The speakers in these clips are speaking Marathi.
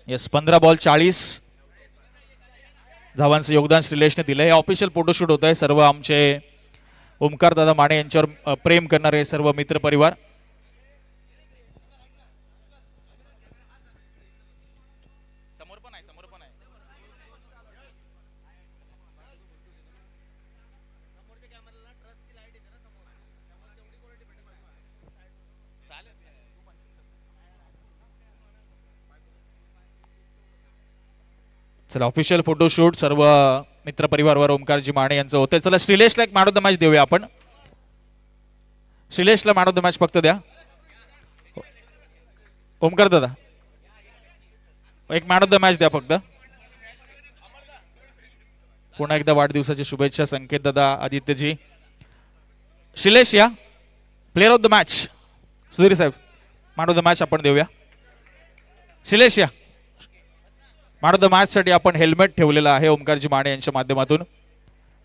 येस 15 बॉल 40 धावांचं योगदान श्रीलेशने दिलं. हे ऑफिशियल फोटोशूट होत आहे. सर्व आमचे ओमकार दादा माने यांच्यावर प्रेम करणारे सर्व मित्र परिवार. चला ऑफिशियल फोटोशूट सर्व मित्रपरिवारवर ओमकारजी माने यांचं होतं. चला श्रीलेशला एक मॅन ऑफ द मॅच देऊया आपण. श्रीलेशला मॅन ऑफ द मॅच फक्त द्या. ओमकार दादा एक मॅन ऑफ द मॅच द्या फक्त. पुन्हा एकदा वाढदिवसाच्या शुभेच्छा संकेत दादा, आदित्यजी. श्रीलेश या player of the match. Sudhir साहेब मॅन ऑफ द मॅच आपण देऊया. श्रीलेश या मॅन ऑफ द मॅच साठी आपण हेल्मेट ठेवलेलं आहे ओमकारजी माने यांच्या माध्यमातून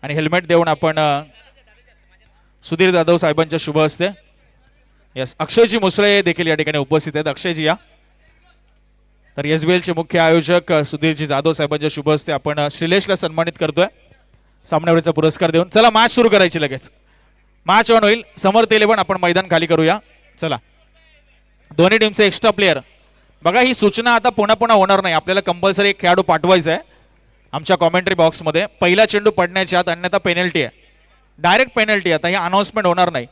आणि हेल्मेट देऊन आपण सुधीर जाधव साहेबांच्या शुभ हस्ते. यस अक्षयजी मुसळे देखील या ठिकाणी उपस्थित आहेत. अक्षयजी या. तर SBL चे मुख्य आयोजक सुधीरजी जाधव साहेबांच्या शुभ हस्ते आपण श्रीलेशला सन्मानित करतोय सामन्यावरचा पुरस्कार देऊन. चला मॅच सुरू करायची लगेच. मॅच ऑन होईल. समर्थ 11 आपण मैदान खाली करूया. चला दोन्ही टीमचे एक्स्ट्रा प्लेयर बघा. ही सूचना आता पुन्हा पुन्हा होणार नाही. आपल्याला कंपल्सरी एक खेळाडू पाठवायचा आहे आमच्या कॉमेंट्री बॉक्समध्ये. पहिला चेंडू पडण्याच्या आत अन्यथा पेनल्टी आहे. Direct penalty. आता ही अनाउन्समेंट होणार नाही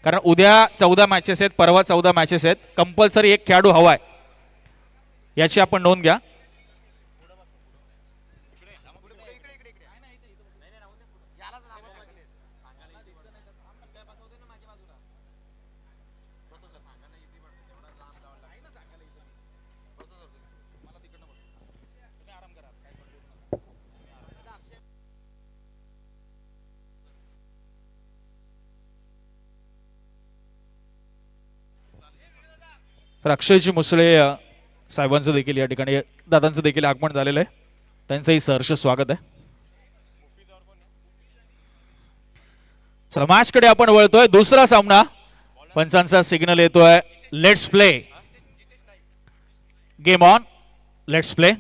कारण उद्या 14 मॅचेस आहेत, परवा 14 मॅचेस आहेत. कंपल्सरी एक खेळाडू हवा आहे याची आपण नोंद घ्या. तर अक्षयजी मुसळे साहेबांचं देखील या ठिकाणी दादांचं देखील आगमन झालेलं आहे. त्यांचंही सहर्ष स्वागत आहे. चला मॅच कडे आपण वळतोय. दुसरा सामना. पंचांचा सिग्नल येतोय. Let's play. Game on. Let's play.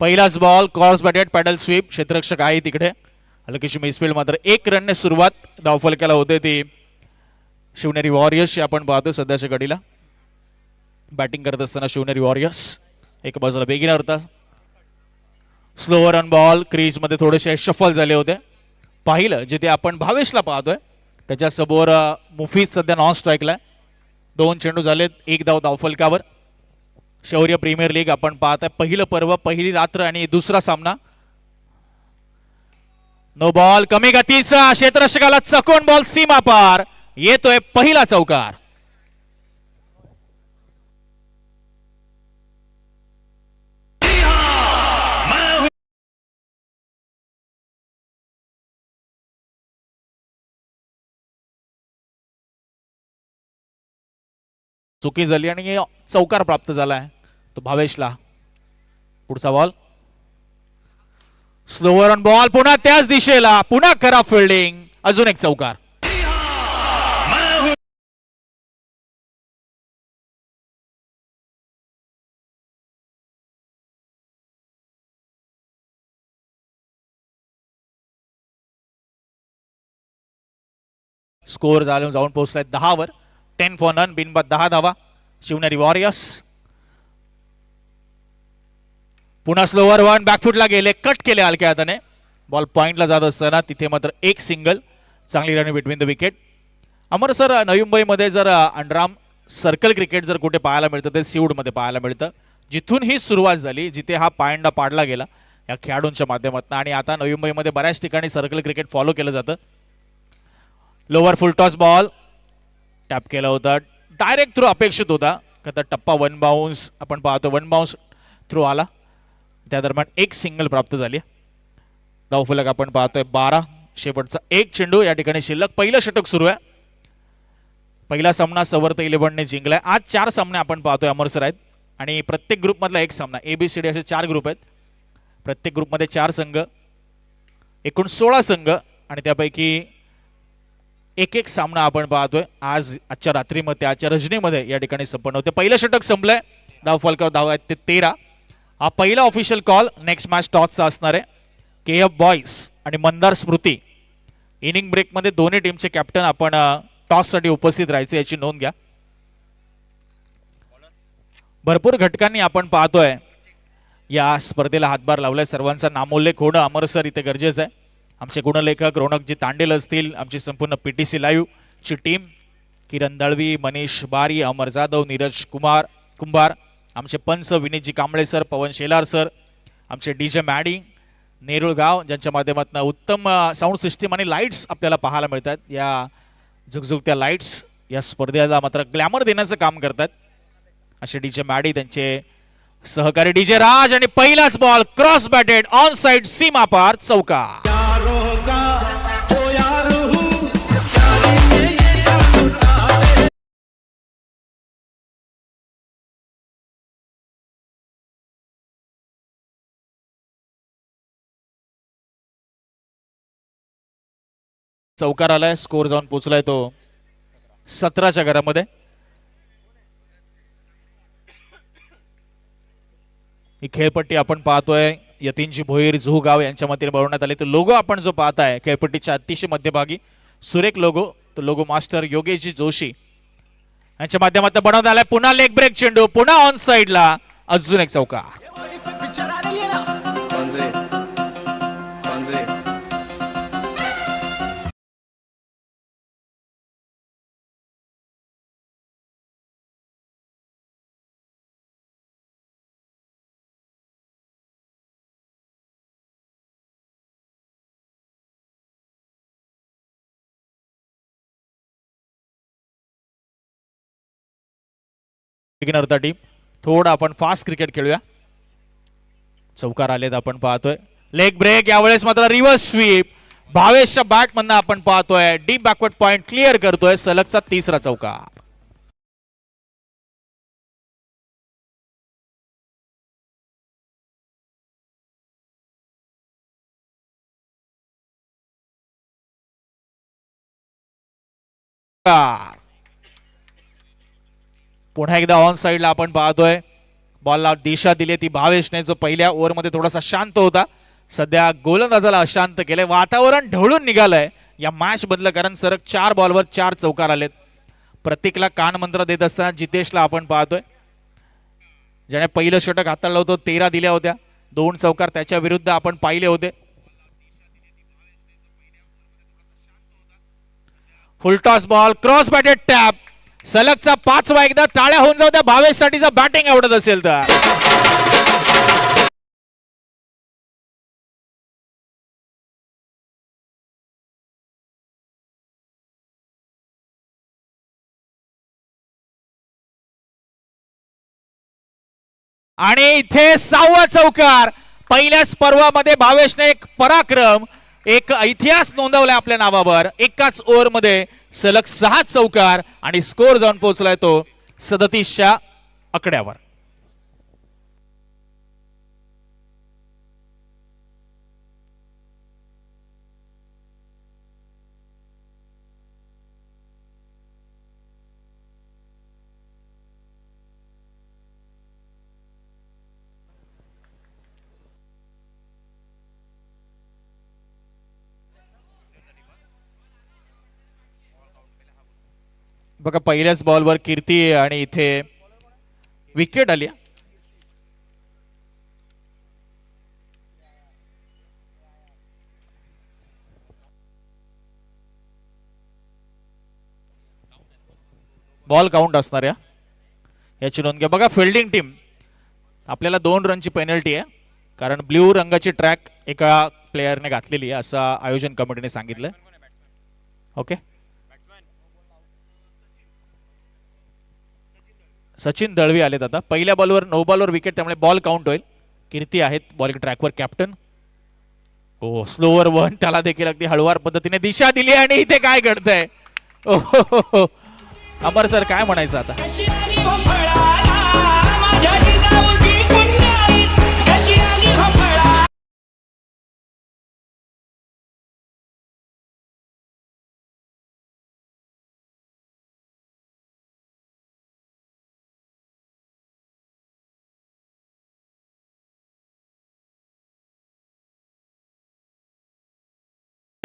पहिलाच ball cross batted paddle sweep. क्षेत्ररक्षक आहे तिकडे. हलकीशी मिसफील्ड मात्र 1 रनने सुरुवात धावफलकाला होते ती शिवनेरी वॉरियर्स आपण पाहतो सध्याच्या घडीला. बॅटिंग करत असताना शिवनेरी वॉरियर्स एक बाजूला बेगिनर होता. स्लोअर ऑन बॉल क्रीज मध्ये थोडेसे शफल झाले होते. पाहिलं जिथे आपण भावेशला पाहतोय त्याच्या समोर मुफीज सध्या नॉन स्ट्राईकला. 2 चेंडू झालेत. 1 धाव धावफलकावर. शौर्य प्रीमियर लीग आपण पाहताय. पहिलं पर्व, पहिली रात्र आणि दुसरा सामना. नो बॉल कमी गतीचा. क्षेत्ररक्षकाला चकवून बॉल सीमा पार. येतोय पहिला चौकार. चुकी झाली आणि चौकार प्राप्त झाला आहे तो भावेशला. पुढचा बॉल स्लोअर ऑन बॉल. पुन्हा त्याच दिशेला. पुन्हा खराब फिल्डिंग. अजून एक चौकार. स्कोर जाऊन पोहोचलाय 10 वर. 10 फॉर नन. बिनबाद 10 धावा शिवनेरी वॉरियर्स. पुन्हा स्लोअर वन. बॅकफुटला गेले. कट केले हलक्या हाताने. बॉल पॉइंटला जात असताना तिथे मात्र एक सिंगल. चांगली run between the wicket. Amar sir नवी मुंबईमध्ये जर अंडराम सर्कल क्रिकेट जर कुठे पाहायला मिळतं ते सिवूडमध्ये पाहायला मिळतं. जिथून ही सुरुवात झाली, जिथे हा पायंडा पाडला गेला या खेळाडूंच्या माध्यमातून. आणि आता नवी मुंबईमध्ये बऱ्याच ठिकाणी सर्कल क्रिकेट फॉलो केलं जातं. लोअर फुल टॉस बॉल टॅप केला होता. डायरेक्ट थ्रो अपेक्षित होता. आता टप्पा 1 बाउन्स आपण पाहतो. 1 बाउन्स थ्रो आला. त्या दरम्यान एक सिंगल प्राप्त झाली. धावफलक आपण पाहतोय 12. शेवटचा एक चेंडू या ठिकाणी शिल्लक. पहिलं षटक सुरू आहे. पहिला सामना समर्थ 11ने जिंकलाय. आज 4 सामने आपण पाहतोय अमर सर आहेत आणि प्रत्येक ग्रुपमधला एक सामना. ABCD असे 4 ग्रुप आहेत. प्रत्येक ग्रुपमध्ये 4 संघ एकूण 16 संघ आणि त्यापैकी एक एक सामना आपण पाहतोय आजच्या रात्रीमध्ये, आजच्या रजनीमध्ये या ठिकाणी संपन्न होते. पहिलं षटक संपलंय, धाव फलकावर धाव आहेत ते 13. हा पहिला ऑफिशियल कॉल नेक्स्ट मॅच टॉसचा असणार आहे. केएफ बॉईज आणि मंदार स्मृती इनिंग ब्रेकमध्ये दोन्ही टीमचे कॅप्टन आपण टॉससाठी उपस्थित राहायचे याची नोंद घ्या. भरपूर घटकांनी आपण पाहतोय या स्पर्धेला हातभार लावलाय. सर्वांचा नामोल्लेख होणं अमर सर इथे गरजेचं आहे. आमचे गुणलेखक रोनकजी तांडेल असतील, आमची संपूर्ण पीटीसी लाईव्ह ची टीम, किरण दळवी, मनीष बारी, अमर जाधव, नीरज कुंभार, आमचे पंच विनीतजी कांबळे सर, पवन शेलार सर, आमचे डीजे मॅडी, नेरुळ गाव, ज्यांच्या माध्यमातून उत्तम साऊंड सिस्टीम आणि लाईट्स आपल्याला पाहायला मिळतात. या झुकझुकत्या लाईट्स या स्पर्धेला मात्र ग्लॅमर देण्याचं काम करतात. असे डीजे मॅडी, त्यांचे सहकारी डीजे राज, आणि पहिलाच ball cross batted on side सीमा पार चौकार. चौकार आलाय, स्कोर जाऊन पोहोचलाय तो 17च्या घरामध्ये. ही खेळपट्टी आपण पाहतोय यतीनजी भोईर जुहू गाव यांच्या मते बनवण्यात आले. तो लोगो आपण जो पाहताय खेळपट्टीच्या अतिशय मध्यभागी सुरेख लोगो, तो लोगो मास्टर योगेशजी जोशी यांच्या माध्यमातून बनवण्यात आलाय. पुन्हा लेग ब्रेक चेंडू, पुन्हा ऑन साइडला अजून एक चौकार. टीम थोडा आपण फास्ट क्रिकेट खेळूया. चौकार आलेत आपण पाहतोय. लेग ब्रेक, यावेळेस मात्र रिव्हर्स स्वीप भावेशच्या बॅट मधनं आपण पाहतोय. डीप बॅकवर्ड पॉइंट क्लिअर करतोय. सलगचा तिसरा चौकार. पुन्हा एकदा ऑन साइडला आपण पाहतोय. बॉलला दिशा दिली ती भावेशने, जो पहिल्या ओव्हरमध्ये थोडासा शांत होता, सध्या गोलंदाजाला अशांत केलंय. वातावरण ढवळून निघालंय या मॅच बदल, कारण सरक 4 बॉलवर 4 चौकार आलेत. प्रत्येकला कान मंत्र देत असताना जितेशला आपण पाहतोय, ज्याने पहिलं षटक हाताळलं होतं. 13 दिल्या होत्या, 2 चौकार त्याच्या विरुद्ध आपण पाहिले होते. Full toss ball, cross batted tap, सलगचा 5वा. एकदा टाळ्या होऊन जाऊ द्या भावेश साठी जर बॅटिंग आवडत असेल तर. आणि इथे 6वा चौकार. पहिल्याच पर्वामध्ये भावेशने एक पराक्रम, एक इतिहास नोंदवलाय आपल्या नावावर. एकाच ओव्हरमध्ये सलग 6 चौकार आणि स्कोर जाऊन पोहोचलाय तो 37च्या आकड्यावर. बघा, पहिल्याच बॉलवर कीर्ती आणि इथे विकेट आली. बॉल काउंट असणार याची नोंद घ्या. बघा, फिल्डिंग टीम आपल्याला 2 रनची पेनल्टी आहे, कारण ब्ल्यू रंगाची ट्रॅक एका प्लेयरने घातलेली आहे असं आयोजन कमिटीने सांगितलं. ओके, सचिन दळवी आलेत आता. पहिल्या बॉलवर 9 बॉलवर विकेट, त्यामुळे बॉल काउंट होईल. कीर्ती आहेत बॉलिंग ट्रॅकवर कॅप्टन. ओ, स्लोवर 1, त्याला देखील अगदी हळुवार पद्धतीने दिशा दिली. आणि इथे काय घडतंय, अमर सर काय म्हणायचं आता.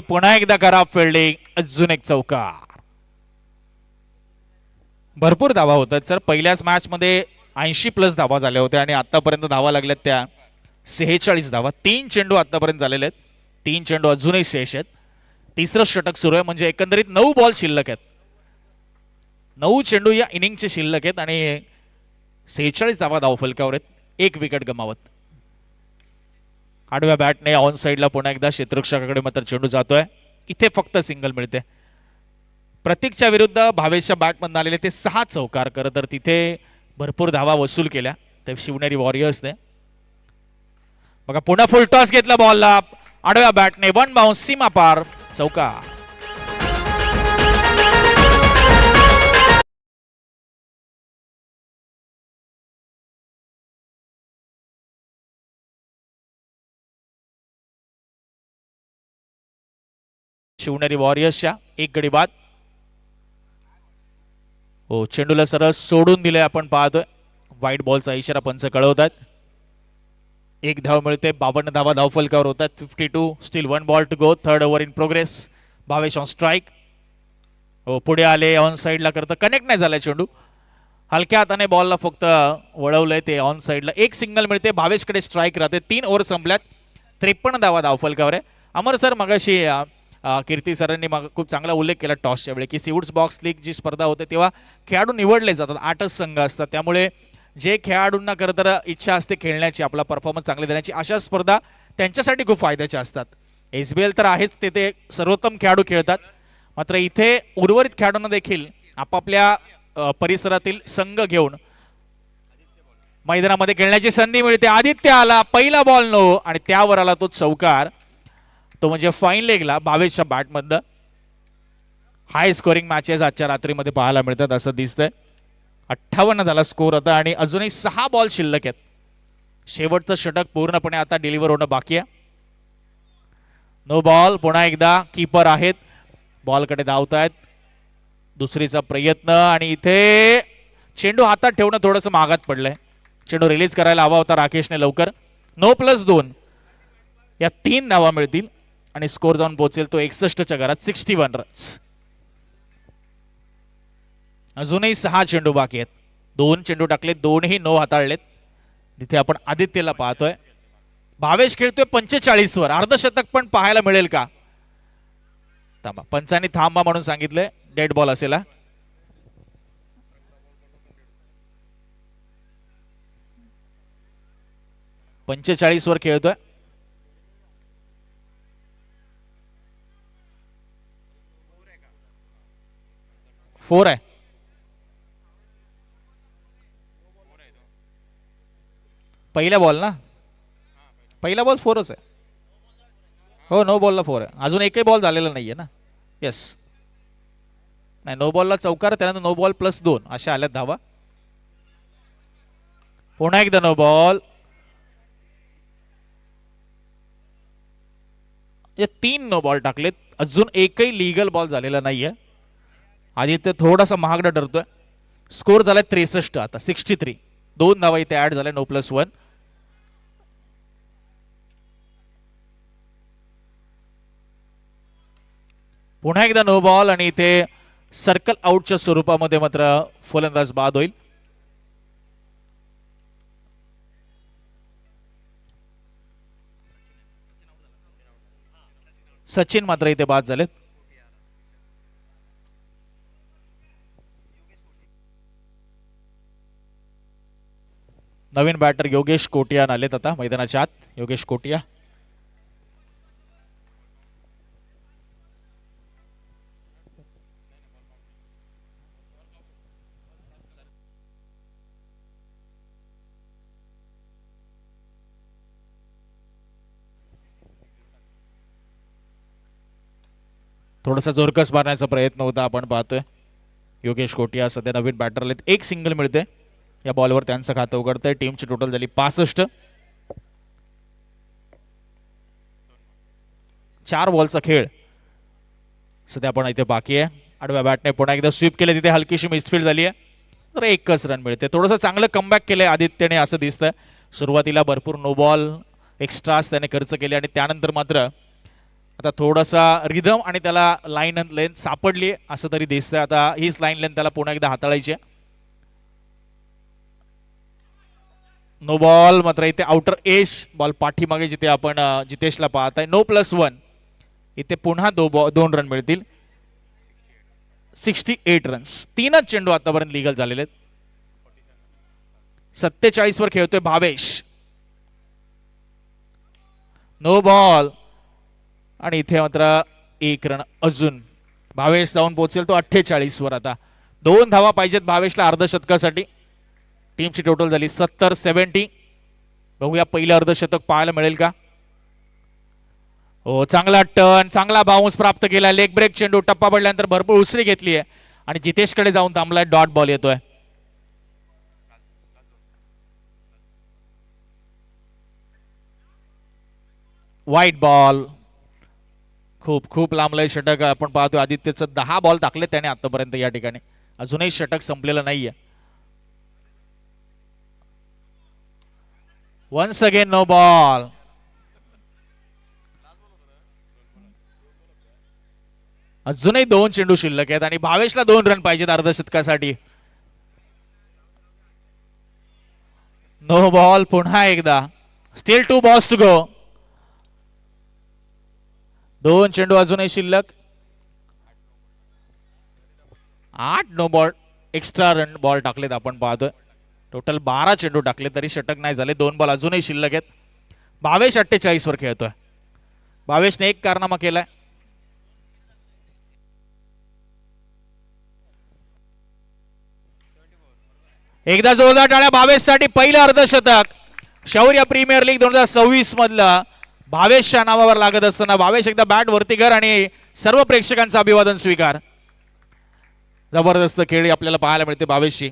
पुन्हा एकदा खराब फिल्डिंग, अजून एक चौकार. भरपूर धावा होतात सर. पहिल्याच मॅच मध्ये 80+ धावा झाल्या होत्या आणि आतापर्यंत धावा लागल्यात त्या 46 धावा. 3 चेंडू आतापर्यंत झालेले आहेत. 3 चेंडू अजूनही शेष आहेत. तिसरं षटक सुरू आहे म्हणजे एकंदरीत 9 बॉल शिल्लक आहेत. 9 चेंडू या इनिंगचे शिल्लक आहेत आणि 46 धावा धावफलकावर आहेत, 1 विकेट गमावत. आडव्या बॅटने ऑन साइडला पुन्हा एकदा क्षेत्ररक्षकाकडे मात्र चेंडू जातोय. इथे फक्त सिंगल मिळते. प्रतीकच्या विरुद्ध भावेशच्या बॅटमधून आलेले ते 6 चौकार. खरं तर तिथे भरपूर धावा वसूल केल्या ते शिवनेरी वॉरियर्सने. बघा पुन्हा फुल टॉस घेतला बॉलला, आडव्या बॅटने 1 बाउन्स, सीमा पार, चौकार. शिवनेरी वॉरियर्सच्या 1 गडी बाद. हो, चेंडूला सरळ सोडून दिले आपण पाहतोय. व्हाईट बॉलचा इशारा पंच कळवतात. 1 धाव मिळते. 52 धावा धावफलकावर होतात. 52 still 1 ball to go. 3rd over in progress. Bhavesh on strike. हो, पुढे आले ऑन साइडला करता कनेक्ट नाही झालाय चेंडू. हलक्या हाताने बॉलला फक्त वळवलंय ते ऑन साइडला. 1 सिंगल मिळते. भावेशकडे स्ट्राईक राहते. 3 ओव्हर संपल्यात. 53 धावा धावफलकावर आहे. अमर सर मगाशी कीर्ती सरांनी खूप चांगला उल्लेख केला टॉसच्या वेळी की सीवूड्स बॉक्स लीग जी स्पर्धा होते तेव्हा खेळाडू निवडले जातात. 8च संघ असतात. त्यामुळे जे खेळाडूंना खरं तर इच्छा असते खेळण्याची, आपला परफॉर्मन्स चांगले देण्याची, अशा स्पर्धा त्यांच्यासाठी खूप फायद्याच्या असतात. SBL तर आहेच, ते सर्वोत्तम खेळाडू खेळतात. मात्र इथे उर्वरित खेळाडूंना देखील आपापल्या परिसरातील संघ घेऊन मैदानामध्ये खेळण्याची संधी मिळते. आदित्य आला, पहिला बॉल नो आणि त्यावर आला तो चौकार. तो म्हणजे फाईन लेगला भावेशच्या बॅटमधनं. हाय स्कोरिंग मॅचेस आजच्या रात्रीमध्ये पाहायला मिळतात असं दिसतंय. 58 झाला स्कोर आता आणि अजूनही 6 बॉल शिल्लक आहेत. शेवटचं षटक पूर्णपणे आता डिलिव्हर होणं बाकी आहे. No ball. पुन्हा एकदा कीपर आहेत, बॉलकडे धावतायत. दुसरीचा प्रयत्न आणि इथे चेंडू हातात ठेवणं थोडंसं महागात पडलंय. चेंडू रिलीज करायला हवा होता राकेशने लवकर. नो प्लस 2 या 3 धावा मिळतील आणि स्कोर जाऊन पोहोचेल तो 61च्या घरात, 61 रन्स. अजूनही 6 चेंडू बाकी आहेत. 2 चेंडू टाकले, 2ही नो हाताळलेत. तिथे आपण आदित्यला पाहतोय. भावेश खेळतोय 45 वर. अर्धशतक पण पाहायला मिळेल का? थांबा, पंचांनी थांबा म्हणून सांगितलंय. डेड बॉल असेल. 45 वर खेळतोय. फोर आहे. पहिला बॉल ना, पहिला बॉल 4च आहे. हो, नो बॉलला 4 आहे. अजून एकही बॉल झालेला नाहीये ना. येस, नाही, नो बॉलला चौकार, त्यानंतर नो बॉल प्लस 2 अशा आल्यात धावा. पुन्हा एकदा नो बॉल. या 3 नो बॉल टाकलेत. अजून एकही लीगल बॉल झालेला नाहीये. आदित्य थोडासा महागडा ठरतोय. स्कोर झालाय 63 आता, 63. 2 धावा इथे ऍड झाल्या. No plus 1. पुन्हा एकदा नो बॉल आणि इथे सर्कल आउटच्या स्वरूपामध्ये मात्र फलंदाज बाद होईल. सचिन मात्र इथे बाद झालेत. नवीन बॅटर योगेश कोटिया आलेत आता मैदानाच्या आत. योगेश कोटिया थोडासा जोरकस मारण्याचा प्रयत्न होता, आपण पाहतोय. योगेश कोटिया सध्या नवीन बॅटर आलेत. 1 सिंगल मिळते या बॉलवर. त्यांचं खातं उघडतंय. टीमची टोटल झाली 65. 4 बॉलचा खेळ सध्या आपण इथे बाकी आहे. आडव्या बॅटने पुन्हा एकदा स्वीप केले. तिथे हलकीशी मिसफील्ड झाली आहे, तर 1च रन मिळते. थोडंसं चांगलं कमबॅक केलंय आदित्यने असं दिसतंय. सुरुवातीला भरपूर नो बॉल एक्स्ट्रास त्याने खर्च केले आणि त्यानंतर मात्र आता थोडासा रिदम आणि त्याला लाईन अँड लेंथ सापडली असं तरी दिसतंय. आता हीच लाईन लेंथ त्याला पुन्हा एकदा हाताळायची आहे. No ball. मात्र इथे आउटर एज बॉल पाठीमागे जिथे आपण जितेशला पाहताय. नो +1. इथे पुन्हा 2 रन मिळतील. 68 रन्स. 3च चेंडू आतापर्यंत लिगल झालेले आहेत. 47 वर खेळतोय भावेश. नो बॉल आणि इथे मात्र 1 रन अजून. भावेश जाऊन पोहोचेल तो 48 वर. आता 2 धावा पाहिजेत भावेशला अर्धशतकासाठी. टीमची टोटल झाली 70-70. बघूया पहिलं अर्धशतक पाहायला मिळेल का. हो, चांगला टर्न, चांगला बाउन्स प्राप्त केला. लेग ब्रेक चेंडू टप्पा पडल्यानंतर भरपूर उसळी घेतली आहे आणि जितेशकडे जाऊन थांबलाय. डॉट बॉल येतोय. White ball. खूप खूप लांबलंय षटक. आपण पाहतोय आदित्यचं 10 बॉल टाकले त्याने आतापर्यंत या ठिकाणी. अजूनही षटक संपलेलं नाहीये. Once again no ball. अजूनही 2 चेंडू शिल्लक आहेत आणि भावेशला 2 रन पाहिजेत अर्धशतकासाठी. नो बॉल पुन्हा एकदा. Steel 2 balls to go. 2 चेंडू अजूनही शिल्लक. 8 no ball extra run ball टाकलेत आपण पाहतोय. टोटल 12 चेंडू टाकले तरी षटक नाही झाले. 2 बॉल अजूनही शिल्लक आहेत. भावेश 48 वर खेळतोय. भावेशने 1 कारनामा केलाय. एकदा जोरदार टाळ्या भावेशसाठी. पहिलं अर्धशतक शौर्य प्रीमियर लीग 2026 मधलं भावेशच्या नावावर लागत असताना भावेश एकदा बॅट वरती कर आणि सर्व प्रेक्षकांचं अभिवादन स्वीकार. जबरदस्त खेळी आपल्याला पाहायला मिळते भावेशची.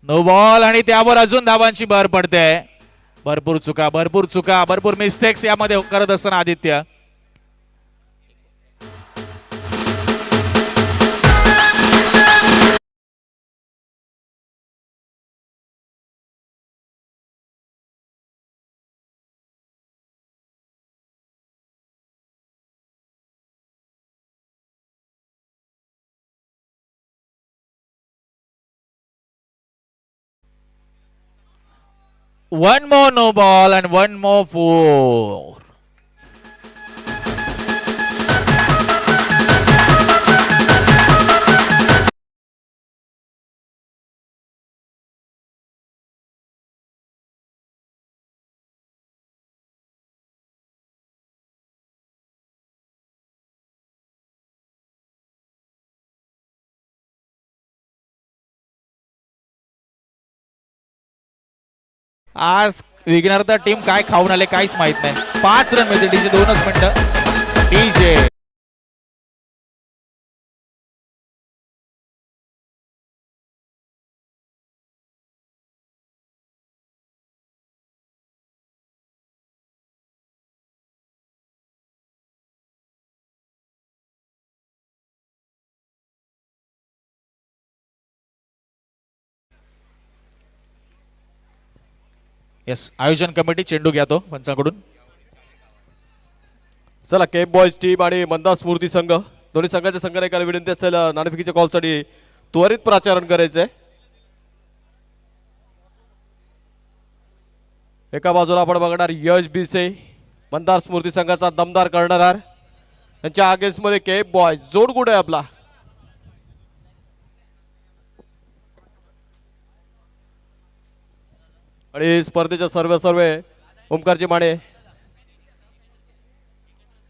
नो बॉल आणि त्यावर अजून धावांची भर पडते. भरपूर चुका, भरपूर चुका, भरपूर मिस्टेक्स यामध्ये करत असताना Aditya. One more no ball and one more 4. आज विघ्नहर्ता टीम काय खाऊन आले काहीच माहित नाही. 5 रन मिळते. डीजे 2च मिनिटं. DJ yes. आयोजन कमिटी चेंडू घ्या तो पंचाकडून. चला केप बॉयज टीम आणि मंदार स्मृती संघ दोन्ही संघाच्या संघाने एकाला विनंती असेल नाणेफेकीच्या कॉलसाठी त्वरित प्राचारण करायचंय. एका बाजूला आपण बघणार यश बिसे मंदार स्मृती संघाचा दमदार कर्णधार. त्यांच्या अगेन्स्ट मध्ये केप बॉयज जोड गुड आहे आपला. आणि स्पर्धेच्या सर्व ओमकारजी माने.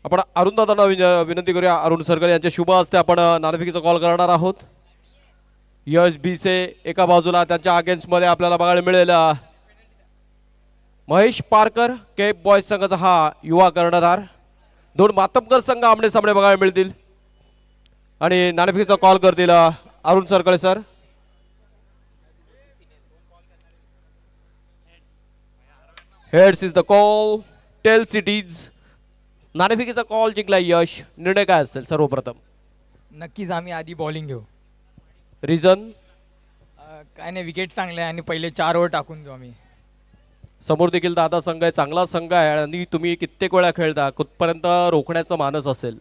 आपण अरुण दादांना विनंती करूया. अरुण सरगल यांच्या शुभ हस्ते आपण नाणेफेकीचा कॉल करणार आहोत. यश बिसे एका बाजूला. त्यांच्या अगेन्स्ट मध्ये आपल्याला बघायला मिळेल महेश पारकर केप बॉयज संघाचा हा युवा कर्णधार. 2 मातबकर संघ आमने सामने बघायला मिळतील आणि नाणेफेकीचा कॉल करतील Arun Sarkale sir. Heads is the call. Tails it is. नाणेफेकीचा कॉल जिंकला यश. निर्णय काय असेल सर्वप्रथम. नक्कीच आम्ही आधी बॉलिंग घेऊ. रिझन काय नाही, विकेट चांगले आहे आणि पहिले 4 ओव्हर टाकून घेऊ आम्ही. समोर देखील दादा संघ आहे, चांगला संघ आहे आणि तुम्ही कित्येक वेळा खेळता, कुठपर्यंत रोखण्याचं मानस असेल?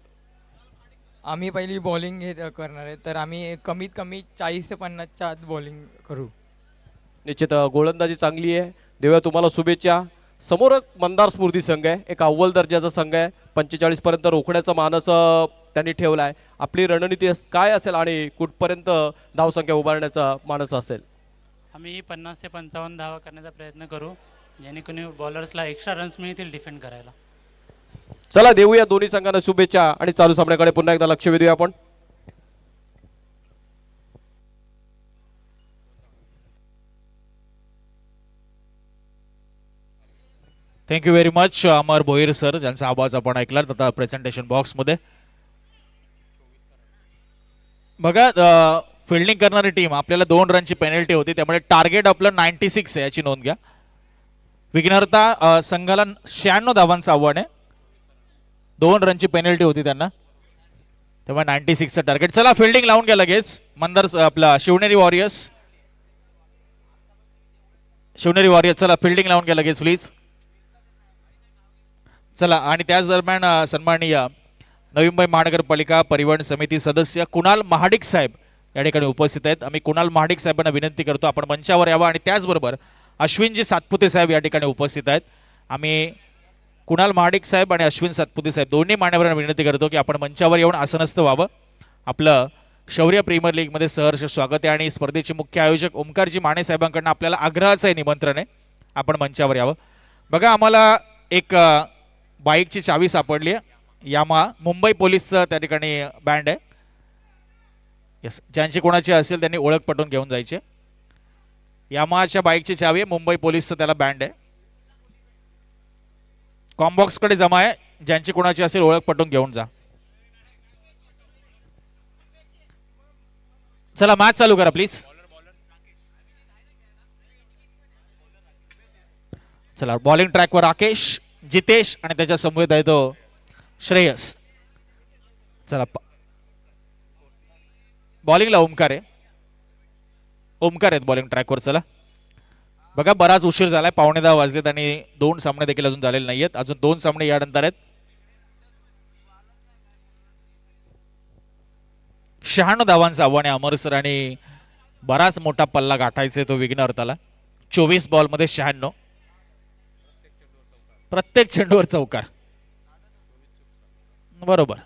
आम्ही पहिली बॉलिंग करणार आहे, तर आम्ही कमीत कमी 40 ते 50च्या आत बॉलिंग करू. निश्चित गोलंदाजी चांगली आहे. देऊया तुम्हाला शुभेच्छा. समोर एक मंदार स्फूर्ती संघ आहे, एक अव्वल दर्जाचा संघ आहे. 45 पर्यंत रोखण्याचा मानस त्यांनी ठेवला आहे. आपली रणनीती काय असेल आणि कुठपर्यंत धावसंख्या उभारण्याचा मानस असेल? आम्ही 50 ते 55 धावा करण्याचा प्रयत्न करू, जेणेकरून बॉलर्सला एक्स्ट्रा रन्स मिळतील डिफेंड करायला. चला देऊया दोन्ही संघांना शुभेच्छा आणि चालू सामन्याकडे पुन्हा एकदा लक्ष वेधूया आपण. थँक्यू व्हेरी मच अमर भोईर सर, ज्यांचा आवाज आपण ऐकला आता प्रेझेंटेशन बॉक्समध्ये. बघा फिल्डिंग करणारी टीम, आपल्याला 2 रनची पेनल्टी होती, त्यामुळे टार्गेट आपलं 96 आहे, याची नोंद घ्या. विघ्नहर्ता संघाला 96 धावांचं आव्हान आहे. 2 रनची पेनल्टी होती त्यांना, तेव्हा 96चं टार्गेट. चला फिल्डिंग लावून घ्या लगेच. मंदार आपला शिवनेरी वॉरियर्स चला फिल्डिंग लावून घ्या लगेच प्लीज. चला आणि त्याच दरम्यान सन्माननीय नवी मुंबई महानगरपालिका परिवहन समिती सदस्य कुणाल महाडिक साहेब या ठिकाणी उपस्थित आहेत. आम्ही कुणाल महाडिक साहेबांना विनंती करतो आपण मंचावर यावं आणि त्याचबरोबर अश्विनजी सातपुते साहेब या ठिकाणी उपस्थित आहेत. आम्ही कुणाल महाडिक साहेब आणि अश्विन सातपुते साहेब दोन्ही मान्यवरांना विनंती करतो की आपण मंचावर येऊन आसनस्थ व्हावं. आपलं शौर्य प्रीमियर लीगमध्ये सहर्ष स्वागत आहे आणि स्पर्धेचे मुख्य आयोजक ओमकारजी माने साहेबांकडून आपल्याला आग्रहाचं आहे, निमंत्रण आहे, आपण मंचावर यावं. बघा आम्हाला एक बाईकची चावी सापडली आहे. यामा मुंबई पोलीसचं त्या ठिकाणी बँड आहे. यस, ज्यांची कोणाची असेल त्यांनी ओळख पटवून घेऊन जायचे. यामाच्या बाईकची चावी आहे, मुंबई पोलीसचं त्याला बँड आहे. कॉम्बॉक्सकडे जमा आहे, ज्यांची कोणाची असेल ओळख पटवून घेऊन जा. चला मॅच चालू करा प्लीज. चला बॉलिंग ट्रॅकवर राकेश, जितेश आणि त्याच्या समवेत आहे तो श्रेयस. चला बॉलिंगला ओमकार आहेत बॉलिंग ट्रॅकवर. चला बघा बराच उशीर झालाय, 9:15 वाजलेत आणि 2 सामने देखील अजून झालेले नाहीयेत. अजून 2 सामने यानंतर आहेत. 96 धावांचं आव्हान आहे अमर सर आणि बराच मोठा पल्ला गाठायचा तो विघ्नहर्ताला. 24 बॉलमध्ये 96, प्रत्येक चेंडूवर चौकार. बरोबर.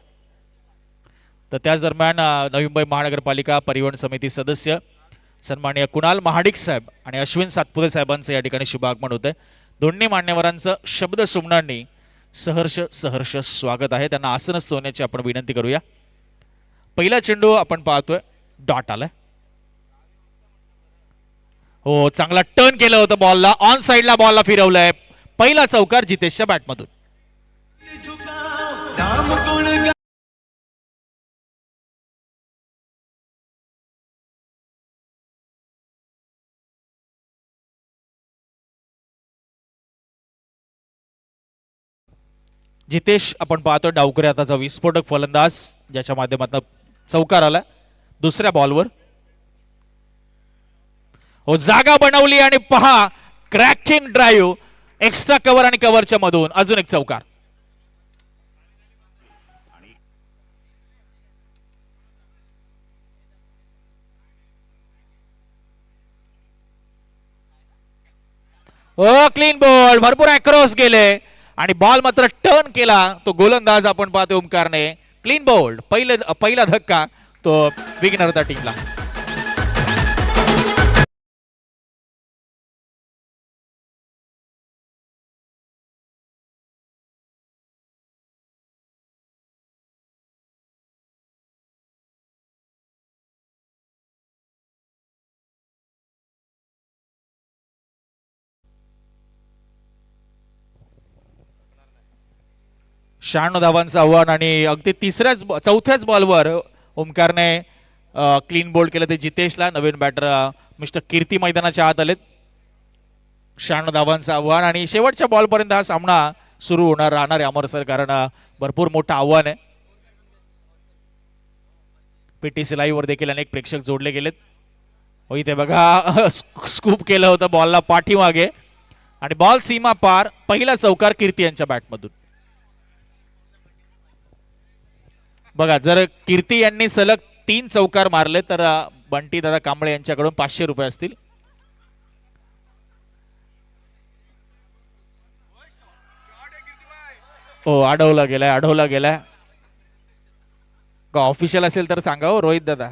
तर त्याच दरम्यान नवी मुंबई महानगरपालिका परिवहन समिती सदस्य सन्माननीय कुणाल महाडिक साहेब आणि अश्विन सातपुते साहेबांचं या ठिकाणी शुभागमन होत आहे. दोन्ही मान्यवरांचं शब्द सुमनांनी सहर्ष स्वागत आहे. त्यांना आसनस्थ होण्याची आपण विनंती करूया. पहिला चेंडू आपण पाहतोय, डॉट आलाय. हो, चांगला टर्न केलं होतं बॉलला, ऑन साइडला बॉलला फिरवलंय. पहिला चौकार जितेशच्या बॅटमधून. जितेश आपण पाहतो डावकरी हाताचा विस्फोटक फलंदाज, ज्याच्या माध्यमातून चौकार आला दुसऱ्या बॉलवर. हो, जागा बनवली आणि पहा क्रॅकिंग ड्राईव्ह, एक्स्ट्रा कव्हर आणि कव्हरच्या मधून अजून एक चौकार. ओ क्लीन बॉल, भरपूर अक्रॉस गेले आणि बॉल मात्र टर्न केला तो गोलंदाज आपण पाहतो ओमकारने. क्लीन बॉल, पहिला धक्का तो विघ्नहर्ता टीमला. शहाण्णव धावांचं आव्हान आणि अगदी चौथ्याच बॉलवर ओमकारने क्लीन बोल्ड केलं ते जितेशला. नवीन बॅटर मिस्टर कीर्ती मैदानाच्या आत आलेत. 96 धावांचं आव्हान आणि शेवटच्या बॉलपर्यंत हा सामना सुरू राहणार आहे अमर सर, कारण भरपूर मोठं आव्हान आहे. पीटीसी लाईव्ह वर देखील अनेक प्रेक्षक जोडले गेलेत. हो, इथे बघा स्कूप केलं होतं बॉलला पाठीमागे आणि बॉल सीमा पार, पहिला चौकार कीर्ती यांच्या बॅटमधून. बघा, जर कीर्ती यांनी सलग 3 चौकार मारले तर बंटी दादा कांबळे यांच्याकडून 500 रुपये असतील. हो, अडवला गेलाय. का ऑफिशियल असेल तर सांगा हो रोहित दादा.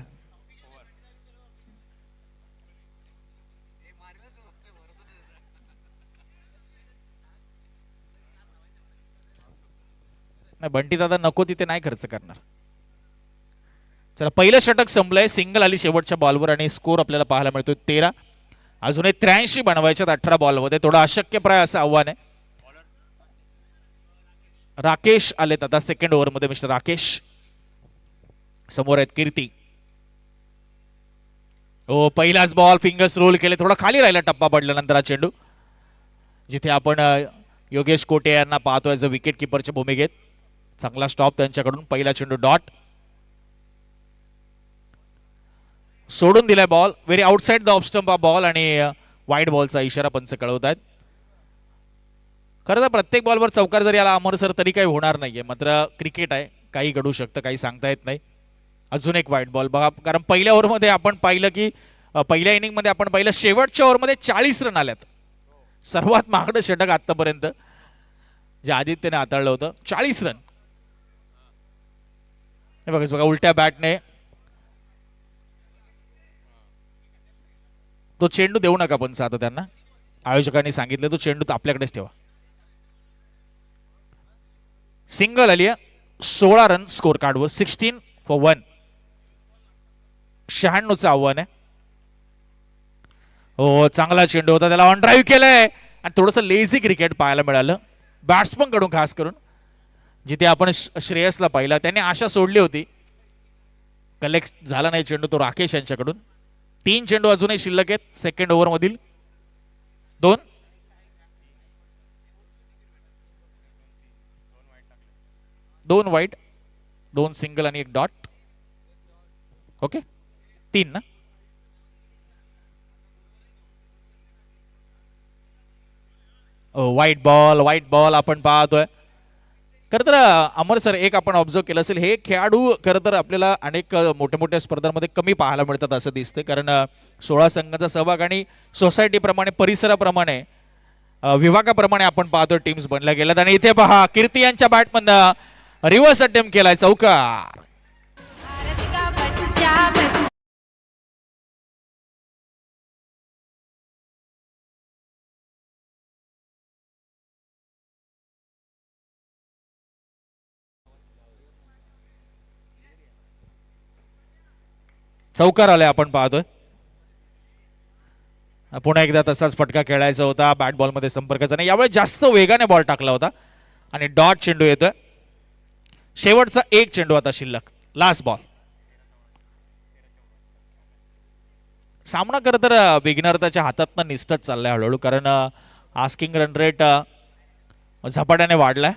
नाही, बंटी दादा नको तिथे नाही खर्च करणार. चला, पहिलं षटक संपलंय, सिंगल आली शेवटच्या बॉलवर आणि स्कोर आपल्याला पाहायला मिळतोय 13. अजूनही 83 बनवायच्यात 18 बॉलमध्ये. थोडं अशक्यप्राय असं आव्हान आहे. राकेश आलेत आता सेकंड ओव्हरमध्ये. मिस्टर राकेश समोर आहेत कीर्ती. हो, पहिलाच बॉल फिंगर्स रोल केले, थोडा खाली राहिला टप्पा पडल्यानंतर हा चेंडू, जिथे आपण योगेश कोटे यांना पाहतोय जो विकेट किपरच्या भूमिकेत. चांगला स्टॉप त्यांच्याकडून. पहिला चेंडू डॉट सोडून दिलाय ball. Very outside the off stump हा बॉल आणि वाईड बॉलचा इशारा पंच कळवत आहेत. खरं तर प्रत्येक बॉलवर चौकार जरी आला अमर सर तरी काही होणार नाहीये, मात्र क्रिकेट आहे, काही घडू शकतं, काही सांगता येत नाही. अजून एक वाईड बॉल बघा, कारण पहिल्या ओव्हरमध्ये आपण पाहिलं की पहिल्या इनिंगमध्ये आपण पाहिलं शेवटच्या ओव्हरमध्ये 40 रन आल्यात. सर्वात महागडं षटक आतापर्यंत जे आदित्यने हाताळलं होतं, 40 रन. हे बघा उलट्या बॅटने तो चेंडू देऊ नका पंच. आता त्यांना आयोजकांनी सांगितलं तो चेंडू आपल्याकडेच ठेवा. सिंगल आली आहे, 16 रन स्कोर कार्डवर. 16 for 1. 96चं आव्हान आहे. हो, चांगला चेंडू होता, त्याला ऑन ड्राईव्ह केलंय आणि थोडंसं लेझी क्रिकेट पाहायला मिळालं बॅट्समन कडून, खास करून. जिथे आपण श्रेयसला पाहिला, त्याने आशा सोडली होती, कलेक्ट झाला नाही चेंडू तो राकेश यांच्याकडून. 3 चेंडू अजूनही शिल्लक आहेत सेकंड ओव्हर मधील. 2 वाईट, 2 सिंगल आणि 1 डॉट. ओके, 3 ना. व्हाईट बॉल आपण पाहतोय. खरं तर अमर सर, एक आपण ऑब्झर्व केलं असेल, हे खेळाडू खरं तर आपल्याला अनेक मोठ्या मोठ्या स्पर्धांमध्ये कमी पाहायला मिळतात असं दिसते. कारण 16 संघांचा सहभाग आणि सोसायटीप्रमाणे, परिसराप्रमाणे, विभागाप्रमाणे आपण पाहतो टीम्स बनल्या गेल्यात. आणि इथे पहा, कीर्ती यांच्या बॅटमधनं रिव्हर्स अटेम्प्ट केलाय, चौकार. चौकार आलाय आपण पाहतोय. पुन्हा एकदा तसाच फटका खेळायचा होता, बॅट बॉल मध्ये संपर्काचा नाही. यावेळी जास्त वेगाने बॉल टाकला होता आणि डॉट चेंडू येतोय. शेवटचा 1 चेंडू आता शिल्लक, लास्ट बॉल. सामना खरं तर बिगिनर त्याच्या हातातनं निष्ठच चाललाय हळूहळू, कारण आस्किंग रन रेट झपाट्याने वाढलाय.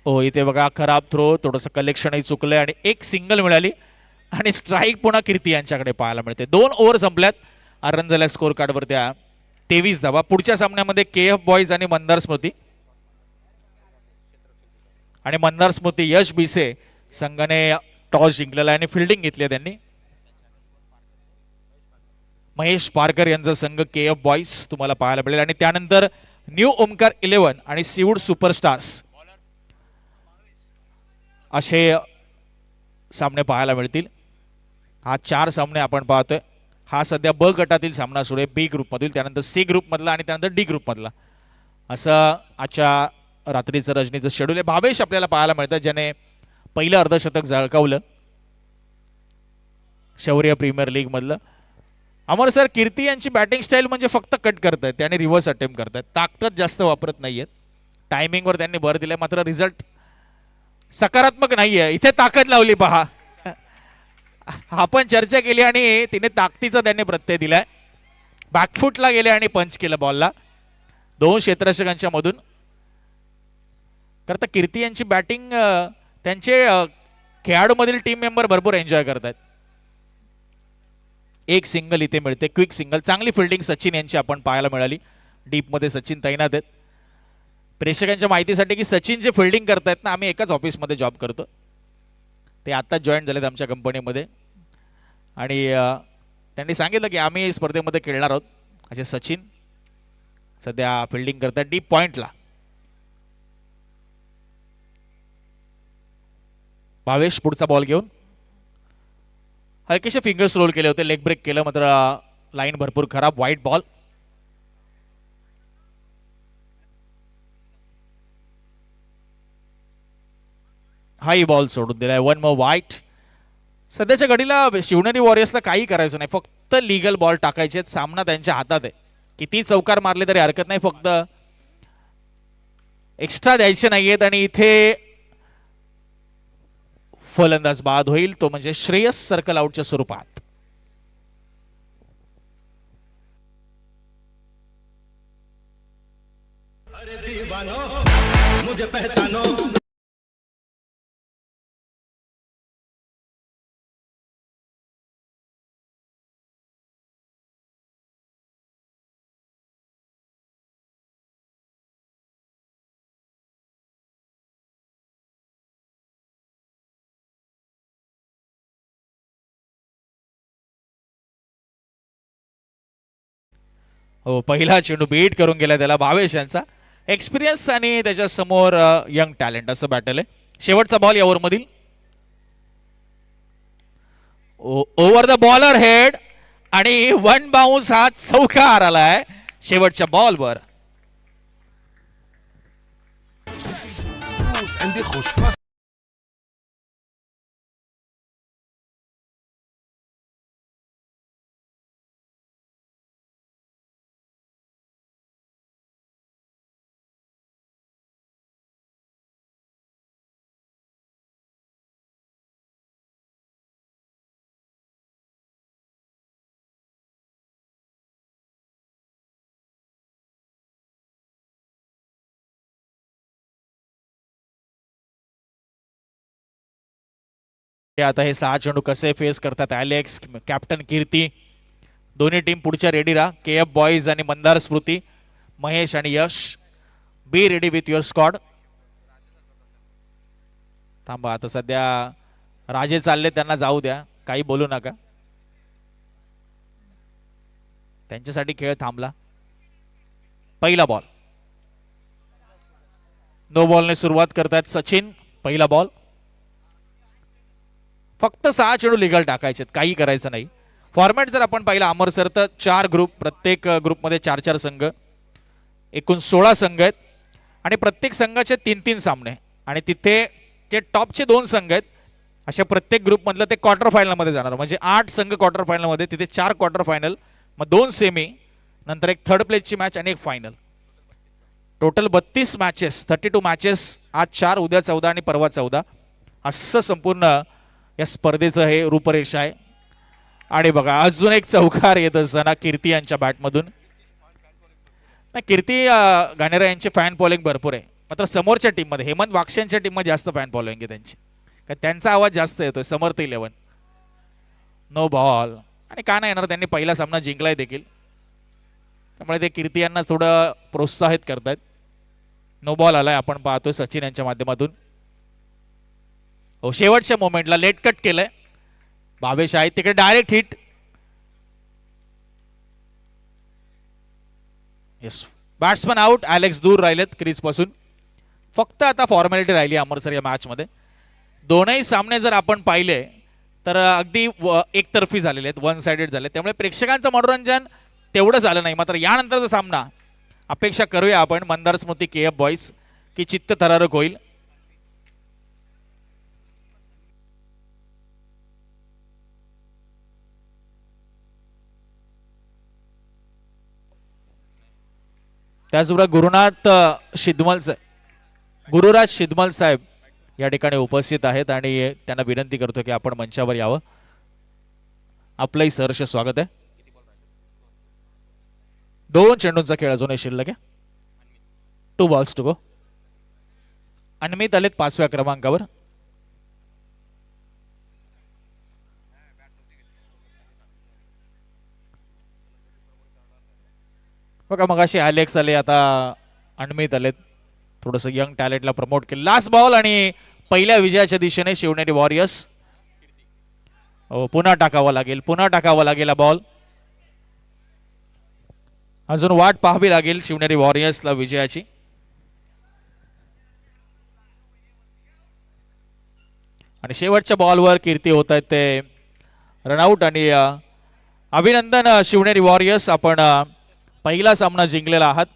हो, इथे बघा खराब थ्रो, थोडंसं कलेक्शनही चुकलंय आणि 1 सिंगल मिळाली आणि स्ट्राईक पुन्हा कीर्ती यांच्याकडे पाहायला मिळते. 2 ओव्हर संपल्यात, रन झाल्या स्कोर कार्डवर त्या 23 धावा. पुढच्या सामन्यामध्ये KF बॉईज आणि मंदार स्मृती, आणि मंदार स्मृती यश बिसे संघाने टॉस जिंकलेला आणि फिल्डिंग घेतली आहे त्यांनी. महेश पारकर यांचा संघ KF बॉईज तुम्हाला पाहायला मिळेल. आणि त्यानंतर न्यू ओमकार 11 आणि सीवूड सुपरस्टार्स असे सामने पाहायला मिळतील. हा 4 सामने आपण पाहतोय. हा सध्या ब गटातील सामना सुरू आहे, बी ग्रुपमधील, त्यानंतर सी ग्रुपमधला आणि त्यानंतर डी ग्रुपमधला, असं आजच्या रात्रीचं रजनीचं शेड्यूल आहे. भावेश आपल्याला पाहायला मिळतं, ज्याने पहिलं अर्धशतक झळकावलं शौर्य प्रीमियर लीग मधलं. अमर सर, कीर्ती यांची बॅटिंग स्टाईल म्हणजे फक्त कट करतायत त्याने रिव्हर्स अटेम्प्ट करतायत, ताकद जास्त वापरत नाहीयेत. टायमिंगवर त्यांनी भर दिलाय, मात्र रिझल्ट सकारात्मक नाहीये. इथे ताकद लावली पहा, आपण चर्चा केली आणि तिने ताकदीचा त्यांनी प्रत्यय दिलाय. बॅकफुटला गेले आणि पंच केलं बॉलला 2 क्षेत्ररक्षकांच्या मधून. करता कीर्ती यांची बॅटिंग त्यांचे खेळाडूमधील टीम मेंबर भरपूर एन्जॉय करतात. 1 सिंगल इथे मिळते, क्विक सिंगल. चांगली फिल्डिंग सचिन यांची आपण पाहायला मिळाली. डीपमध्ये सचिन तैनात आहेत. प्रेक्षकांच्या माहितीसाठी की सचिन जे फिल्डिंग करतायत ना, आम्ही एकाच ऑफिसमध्ये जॉब करतो. ते आत्ताच जॉईन झालेत आमच्या कंपनीमध्ये आणि त्यांनी सांगितलं की आम्ही स्पर्धेमध्ये खेळणार आहोत. असे सचिन सध्या फिल्डिंग करतात डीप पॉइंटला. भावेश पुढचा बॉल घेऊन हलकेसे फिंगर्स रोल केले होते, लेग ब्रेक केलं, मात्र लाईन भरपूर खराब. वाईट बॉल. हाही बॉल सोडून दिलाय. 1 मोर वाईट. सध्याच्या घडीला शिवनेरी वॉरियर्सला काही करायचं नाही, फक्त लिगल बॉल टाकायचे. सामना त्यांच्या हातात आहे. किती चौकार मारले तरी हरकत नाही, फक्त एक्स्ट्रा द्यायचे नाहीयेत. आणि इथे फलंदाज बाद होईल, तो म्हणजे श्रेयस सर्कल आउटच्या स्वरूपात. अरे दीवानो मुझे पहचानो. हो, पहिला चेंडू बीट करून गेला त्याला भावेश यांचा. एक्सपिरियन्स आणि त्याच्या समोर यंग टॅलेंट असं बॅटल आहे. शेवटचा बॉल या ओव्हरमधील. ओव्हर द बॉलर हेड आणि 1 बाउन्स हा चौकार आलाय शेवटच्या बॉलवर. عندي خوش فاس आता हे 6 चेंडू कसे फेस करतात ॲलेक्स, कॅप्टन कीर्ती. दोन्ही टीम पुढच्या रेडी राहा. KF बॉईज आणि मंदार स्मृती, महेश आणि Yash, be ready with your squad. थांबा, आता सध्या राजे चालले, त्यांना जाऊ द्या, काही बोलू नका. त्यांच्यासाठी खेळ थांबला. पहिला बॉल. नो बॉलने सुरुवात करतायत सचिन. पहिला बॉल. फक्त 6 चेंडू लिगल टाकायचे, काही करायचं नाही. फॉर्मॅट जर आपण पाहिला अमर सर, तर 4 ग्रुप, प्रत्येक ग्रुपमध्ये 4-4 संघ, एकूण 16 संघ आहेत आणि प्रत्येक संघाचे 3-3 सामने. आणि तिथे जे टॉपचे 2 संघ आहेत अशा प्रत्येक ग्रुपमधलं ते क्वार्टर फायनलमध्ये जाणार. म्हणजे 8 संघ क्वार्टर फायनलमध्ये, तिथे 4 क्वार्टर फायनल, मग 2 सेमी, नंतर एक थर्ड प्लेसची मॅच आणि एक फायनल. Total 32 matches, 32 matches. आज 4, उद्या 14 आणि परवा 14. असं संपूर्ण या स्पर्धेचं हे रूपरेषा आहे. आणि बघा, अजून एक चौकार येत असताना कीर्ती यांच्या बॅटमधून. कीर्ती गाणेरा यांचे फॅन फॉलोइंग भरपूर आहे, मात्र समोरच्या टीममध्ये हेमंत वाक्षांच्या टीममध्ये जास्त फॅन फॉलोइंग आहे त्यांची, कारण त्यांचा आवाज जास्त येतोय. समर्थ 11. No ball. आणि का नाही येणार, त्यांनी पहिला सामना जिंकलाय देखील, त्यामुळे ते कीर्ती यांना थोडं प्रोत्साहित करतायत. नो बॉल आलाय, आपण पाहतोय सचिन यांच्या माध्यमातून. हो, शेवटच्या मोमेंटला लेट कट केलंय. भावेश आहे तिकडे, direct hit. Yes, batsman out. Alex दूर राहिलेत क्रीज पासून. फक्त आता फॉर्मॅलिटी राहिली अमरसर या मॅच मध्ये. दोनही सामने जर आपण पाहिले तर अगदी एकतर्फी झालेले आहेत, 1 साइडेड झाले, त्यामुळे प्रेक्षकांचं मनोरंजन तेवढं झालं नाही. मात्र यानंतरचा सामना अपेक्षा करूया आपण मंदार स्मृती KF बॉईज की चित्त थरारक होईल. त्याचबरोबर गुरुराज शिदमल साहेब या ठिकाणी उपस्थित आहेत आणि त्यांना विनंती करतो की आपण मंचावर यावं. आपलंही सहर्ष स्वागत आहे. 2 चेंडूंचा खेळ अजूनही शिल्लक आहे. 2 बॉल्स टू गो. अनमित आलेत 5व्या क्रमांकावर. बघा मगाशी ॲलेक्स आले, आता अनमित आलेत. थोडंसं यंग टॅलेंटला प्रमोट केलं. लास्ट बॉल आणि पहिल्या विजयाच्या दिशेने शिवनेरी वॉरियर्स. पुन्हा टाकावा लागेल हा बॉल. अजून वाट पाहावी लागेल शिवनेरी वॉरियर्सला विजयाची. आणि शेवटच्या बॉलवर कीर्ती होत आहेत ते रनआउट. आणि अभिनंदन शिवनेरी वॉरियर्स, आपण पहिला सामना जिंकलेला आहात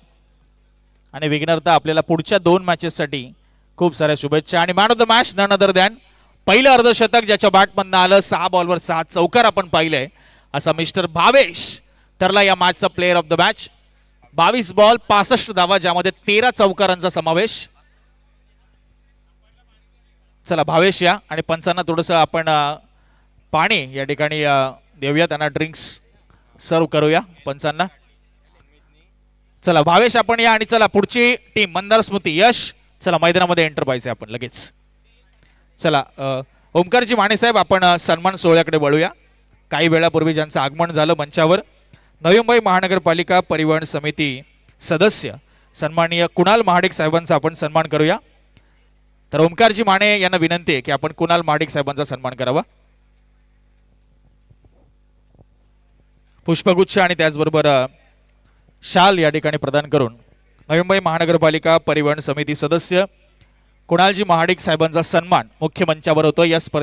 आणि विघ्नरता आपल्याला पुढच्या 2 मॅचेससाठी खूप साऱ्या शुभेच्छा. आणि man of the match none other than, पहिलं अर्धशतक ज्याच्या बॅटमधनं आलं, 6 बॉलवर 6 चौकार आपण पाहिलंय असा मिस्टर भावेश ठरला या मॅचचा player of the match. 22 ball 65 धावा, ज्यामध्ये 13 चौकारांचा समावेश. चला भावेश या, आणि पंचांना थोडंसं आपण पाणी या ठिकाणी देऊया, त्यांना ड्रिंक्स सर्व करूया पंचांना. चला भावेश आपण या, आणि चला पुढची टीम मंदार स्मृती यश, चला मैदानामध्ये एंटर पाहिजे आपण लगेच. चला ओमकारजी माने साहेब, आपण सन्मान सोहळ्याकडे वळूया. काही वेळापूर्वी ज्यांचं आगमन झालं मंचावर, नवी मुंबई महानगरपालिका परिवहन समिती सदस्य सन्माननीय कुणाल महाडिक साहेबांचा आपण सन्मान करूया. तर ओमकारजी माने यांना विनंती आहे की आपण कुणाल महाडिक साहेबांचा सन्मान करावा. पुष्पगुच्छ आणि त्याचबरोबर शाल या ठिकाणी प्रदान करून नवी मुंबई महानगरपालिका परिवहन समिती सदस्य कुणालजी महाडिक साहेबांचा सन्मान मुख्य मंचावर होतो. या स्पर्धेत